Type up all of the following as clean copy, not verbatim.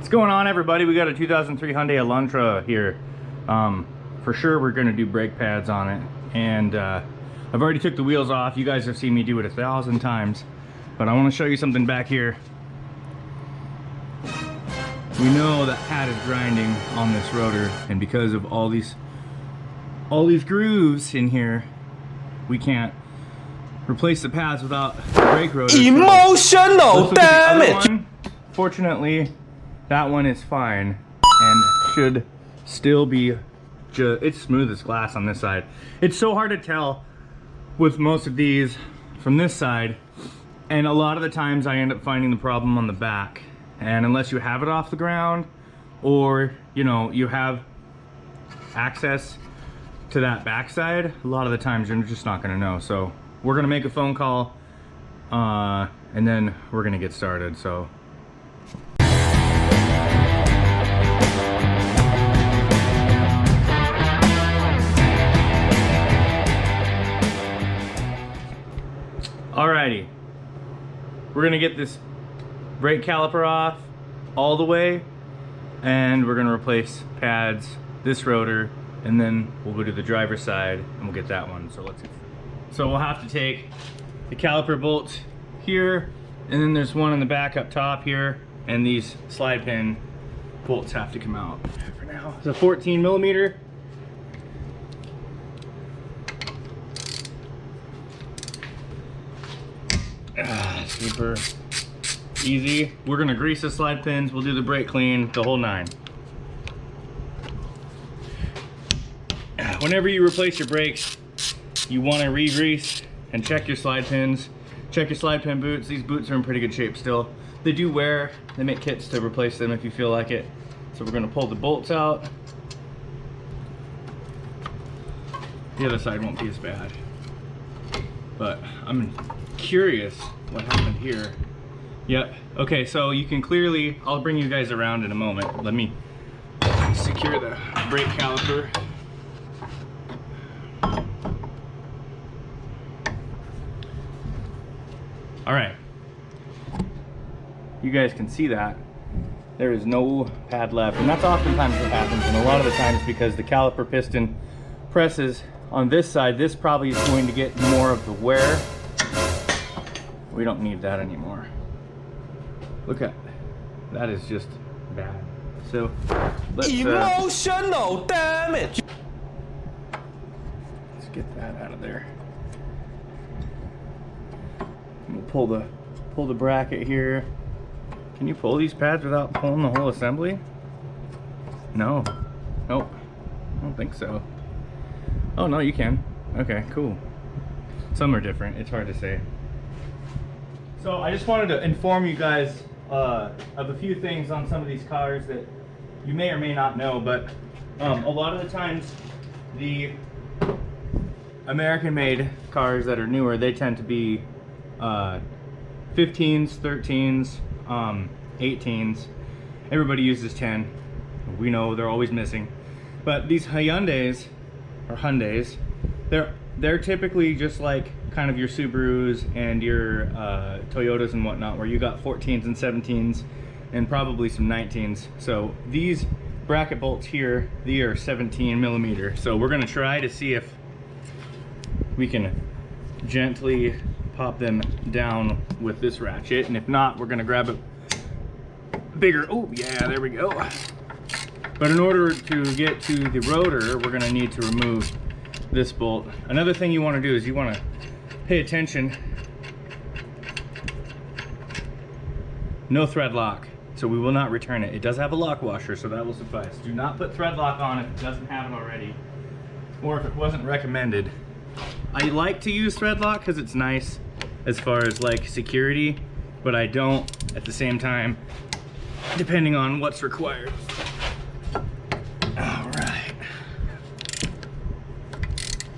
What's going on, everybody? We got a 2003 Hyundai Elantra here. For sure we're going to do brake pads on it, and I've already took the wheels off. You guys have seen me do it 1,000 times, but I want to show you something back here. We know that pad is grinding on this rotor, and because of all these grooves in here, we can't replace the pads without the brake rotor. Emotional damage! Fortunately, that one is fine and should still be it's smooth as glass on this side. It's so hard to tell with most of these from this side, and a lot of the times I end up finding the problem on the back. And unless you have it off the ground, or you have access to that backside, a lot of the times you're just not gonna know. So we're gonna make a phone call and then we're gonna get started. So alrighty, we're gonna get this brake caliper off all the way, and we're gonna replace pads, this rotor, and then we'll go to the driver's side and we'll get that one. So we'll have to take the caliper bolts here, and then there's one in the back up top here, and these slide pin bolts have to come out. For now, it's a 14 millimeter. Super easy. We're gonna grease the slide pins, we'll do the brake clean, the whole nine. Whenever you replace your brakes, you wanna re-grease and check your slide pins. Check your slide pin boots. These boots are in pretty good shape still. They do wear, they make kits to replace them if you feel like it. So we're gonna pull the bolts out. The other side won't be as bad. But I'm curious what happened here. Yep. Okay, so you can clearly, I'll bring you guys around in a moment. Let me secure the brake caliper. All right. You guys can see that there is no pad left, and that's oftentimes what happens, and a lot of the times because the caliper piston presses on this side, this probably is going to get more of the wear. We don't need that anymore. Look at that, is just bad. So let's emotional damage. Let's get that out of there. We'll pull the bracket here. Can you pull these pads without pulling the whole assembly? No. Nope. I don't think so. Oh no, you can. Okay, cool. Some are different. It's hard to say. So I just wanted to inform you guys of a few things on some of these cars that you may or may not know, but a lot of the times the American-made cars that are newer, they tend to be 15s, 13s, 18s. Everybody uses 10. We know they're always missing. But these Hyundais, or Hyundais, they're typically just like kind of your Subarus and your Toyotas and whatnot, where you got 14s and 17s and probably some 19s. So these bracket bolts here, they are 17 millimeter. So we're gonna try to see if we can gently pop them down with this ratchet, and if not, we're gonna grab a bigger, oh yeah, there we go. But in order to get to the rotor, we're gonna need to remove this bolt. Another thing you wanna do is you wanna pay attention. No thread lock, so we will not return it. It does have a lock washer, so that will suffice. Do not put thread lock on if it doesn't have it already, or if it wasn't recommended. I like to use thread lock because it's nice as far as like security, but I don't at the same time, depending on what's required. All right.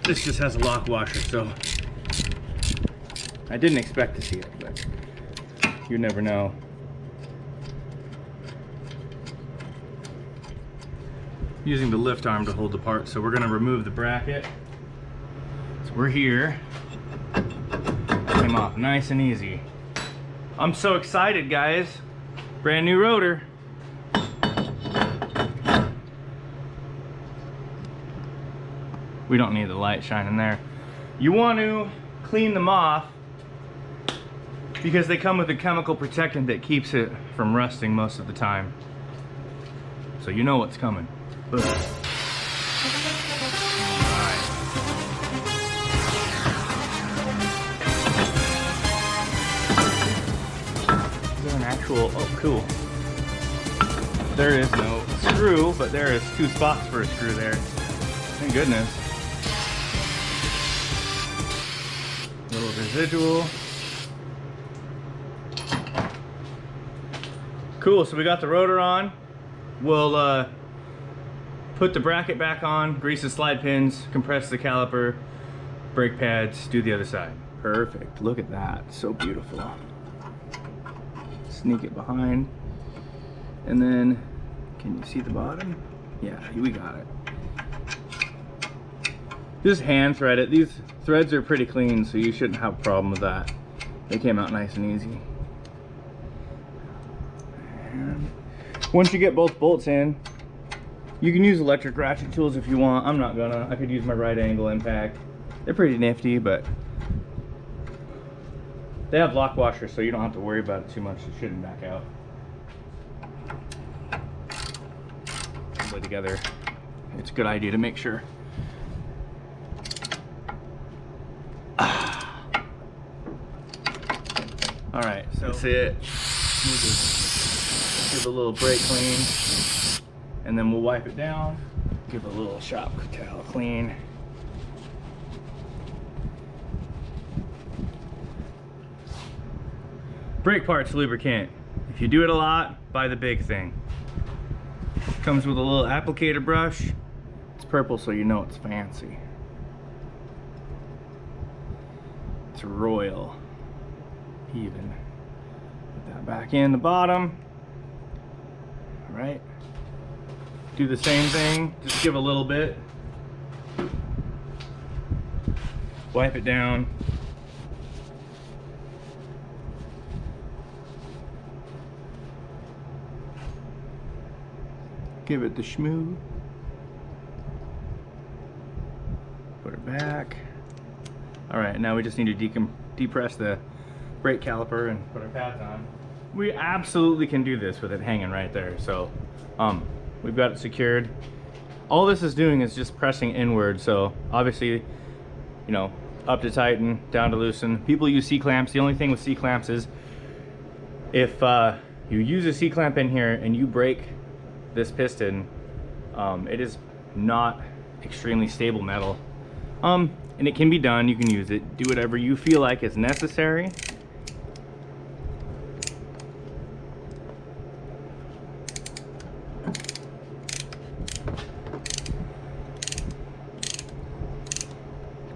This just has a lock washer, so I didn't expect to see it, but you never know. Using the lift arm to hold the part, so we're gonna remove the bracket. So we're here. Came off nice and easy. I'm so excited, guys. Brand new rotor. We don't need the light shining there. You want to clean them off because they come with a chemical protectant that keeps it from rusting most of the time. So you know what's coming. Boom. Actual, oh cool. There is no screw, but there is 2 spots for a screw there. Thank goodness. Little residual. Cool, so we got the rotor on. We'll put the bracket back on, grease the slide pins, compress the caliper, brake pads, do the other side. Perfect, look at that, so beautiful. Sneak it behind, and then can you see the bottom? Yeah, we got it. Just hand thread it. These threads are pretty clean, so you shouldn't have a problem with that. They came out nice and easy. And once you get both bolts in, you can use electric ratchet tools if you want. I'm not gonna. I could use my right angle impact. They're pretty nifty, but they have lock washers, so you don't have to worry about it too much. It shouldn't back out. Put it together. It's a good idea to make sure. All right, so that's it. We'll just give a little brake clean, and then we'll wipe it down. Give it a little shop towel clean. Brake parts lubricant. If you do it a lot, buy the big thing. Comes with a little applicator brush. It's purple, so you know it's fancy. It's royal. Even. Put that back in the bottom. All right. Do the same thing. Just give a little bit. Wipe it down. Give it the schmoo. Put it back. All right, now we just need to depress the brake caliper and put our pads on. We absolutely can do this with it hanging right there. So we've got it secured. All this is doing is just pressing inward. So obviously, you know, up to tighten, down to loosen. People use C-clamps. The only thing with C-clamps is if you use a C-clamp in here and you break this piston, it is not extremely stable metal, and it can be done. You can use it, do whatever you feel like is necessary.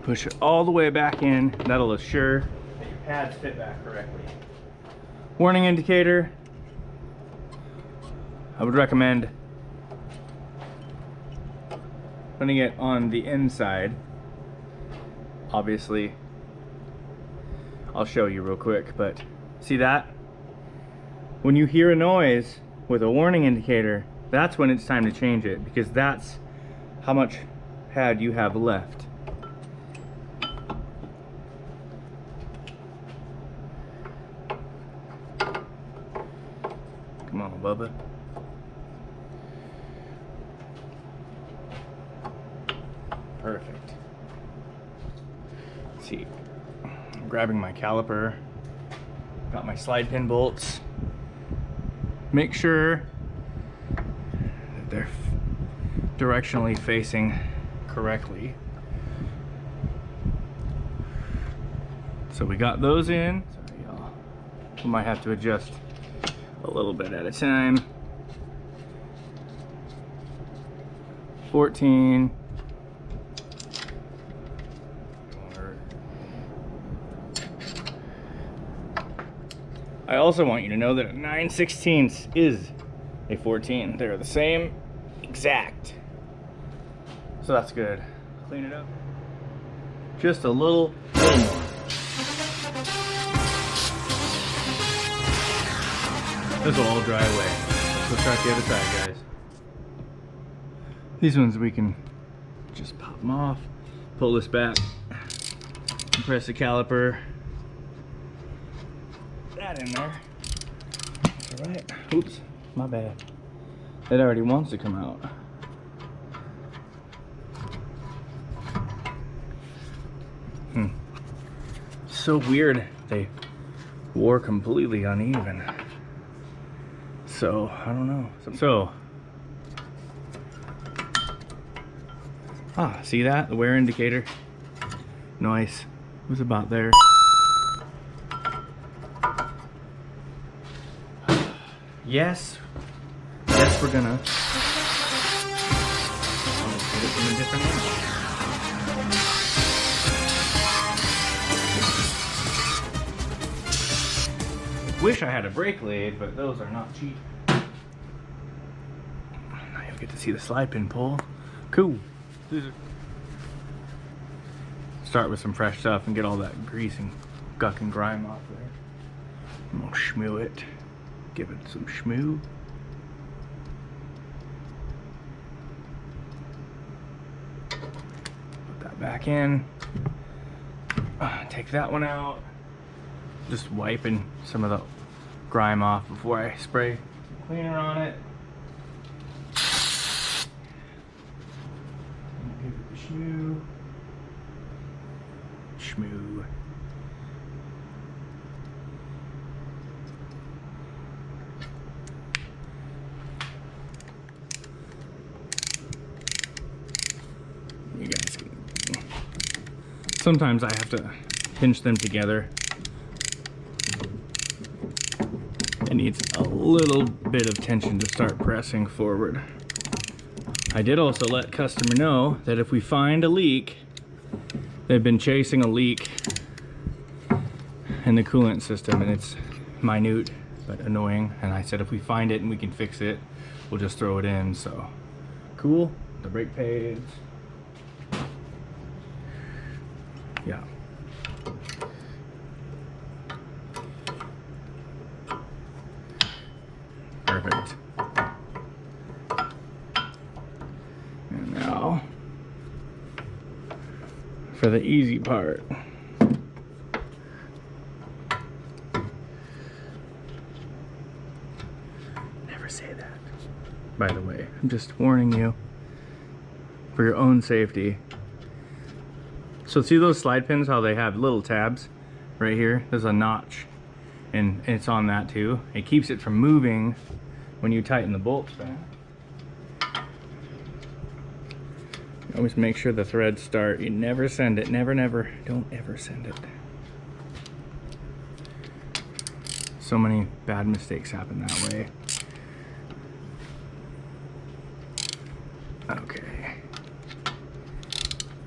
Push it all the way back in. That'll assure that your pads fit back correctly. Warning indicator, I would recommend putting it on the inside. Obviously, I'll show you real quick, but see that? When you hear a noise with a warning indicator, that's when it's time to change it, because that's how much pad you have left. Come on, Bubba. Perfect. Let's see. I'm grabbing my caliper. Got my slide pin bolts. Make sure that they're directionally facing correctly. So we got those in. Sorry, y'all. We might have to adjust a little bit at a time. 14. I also want you to know that a 9/16 is a 14. They're the same exact. So that's good. Clean it up. Just a little more. This will all dry away. Let's start the other side, guys. These ones we can just pop them off. pull this back, press the caliper. That in there. That's all right. Oops, my bad. It already wants to come out. So weird. They wore completely uneven. So I don't know. So see that? The wear indicator. Nice. It was about there. Yes, we're gonna put it in a different angle. Wish I had a brake lathe, but those are not cheap. Now you'll get to see the slide pin pull. Cool. Start with some fresh stuff and get all that grease and guck and grime off there. I'm gonna schmoo it. Give it some schmoo. Put that back in. Take that one out. Just wiping some of the grime off before I spray some cleaner on it. Give it the schmoo. Schmoo. You guys can. Sometimes I have to pinch them together. It needs a little bit of tension to start pressing forward. I did also let customer know that if we find a leak, they've been chasing a leak in the coolant system and it's minute but annoying, and I said if we find it and we can fix it, we'll just throw it in. So cool. The brake pads. Yeah. Perfect. And now for the easy part. Never say that. By the way, I'm just warning you for your own safety. So see those slide pins, how they have little tabs right here? There's a notch and it's on that too. It keeps it from moving when you tighten the bolts back. Always make sure the threads start. You never send it. Never, never. Don't ever send it. So many bad mistakes happen that way. Okay.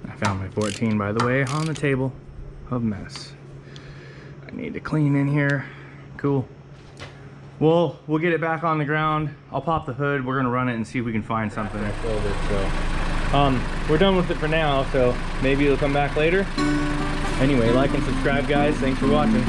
I found my 14, by the way, on the table of mess. I need to clean in here. Cool. Well, we'll get it back on the ground. I'll pop the hood. We're gonna run it and see if we can find something. We're done with it for now, so maybe it'll come back later. Anyway, like and subscribe, guys. Thanks for watching.